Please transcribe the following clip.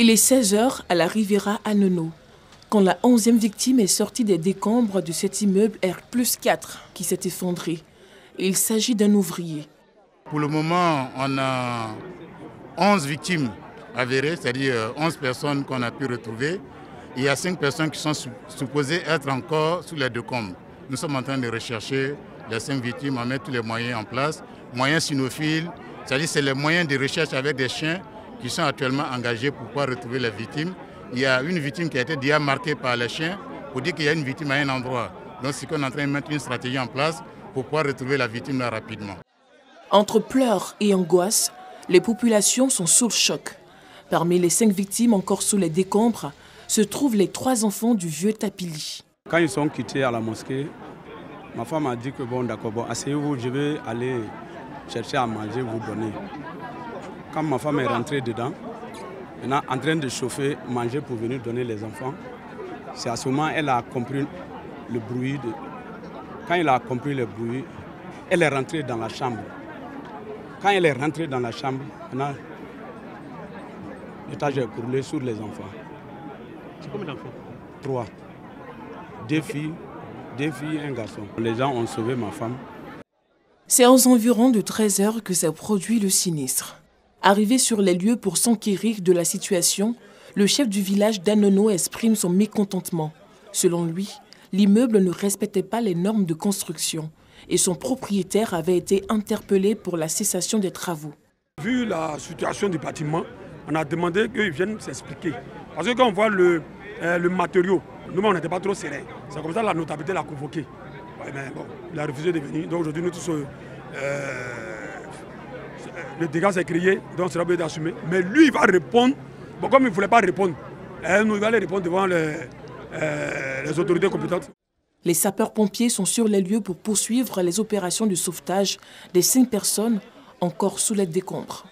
Il est 16 h à la Riviera Annonau, quand la 11e victime est sortie des décombres de cet immeuble R+4 qui s'est effondré. Il s'agit d'un ouvrier. Pour le moment, on a 11 victimes avérées, c'est-à-dire 11 personnes qu'on a pu retrouver. Il y a 5 personnes qui sont supposées être encore sous les décombres. Nous sommes en train de rechercher les 5 victimes, on met tous les moyens en place, moyens cynophiles, c'est-à-dire c'est les moyens de recherche avec des chiens qui sont actuellement engagés pour pouvoir retrouver les victimes. Il y a une victime qui a été déjà marquée par les chiens pour dire qu'il y a une victime à un endroit. Donc c'est qu'on est en train de mettre une stratégie en place pour pouvoir retrouver la victime là rapidement. Entre pleurs et angoisse, les populations sont sous le choc. Parmi les 5 victimes encore sous les décombres se trouvent les 3 enfants du vieux Tapili. Quand ils sont quittés à la mosquée, ma femme a dit que bon d'accord, asseyez-vous, je vais aller chercher à manger, vous donner. Quand ma femme est rentrée dedans, maintenant en train de chauffer, manger pour venir donner les enfants, c'est à ce moment qu'elle a compris le bruit. Quand elle a compris le bruit, elle est rentrée dans la chambre. Quand elle est rentrée dans la chambre, maintenant, l'étage est coulé sur les enfants. C'est combien d'enfants? 3. 2 filles, un garçon. Les gens ont sauvé ma femme. C'est aux environs de 13 h que s'est produit le sinistre. Arrivé sur les lieux pour s'enquérir de la situation, le chef du village d'Annonau exprime son mécontentement. Selon lui, l'immeuble ne respectait pas les normes de construction et son propriétaire avait été interpellé pour la cessation des travaux. Vu la situation du bâtiment, on a demandé qu'ils viennent s'expliquer. Parce que quand on voit le matériau, nous on n'était pas trop sereins. C'est comme ça que la notabilité l'a convoqué. Ouais, mais bon, il a refusé de venir. Donc aujourd'hui, nous tous, le dégât s'est créé, donc cela peut être assumé. Mais lui, il va répondre. Bon, comme il ne voulait pas répondre, nous, il va aller répondre devant les autorités compétentes. Les sapeurs-pompiers sont sur les lieux pour poursuivre les opérations de sauvetage des 5 personnes encore sous les décombres.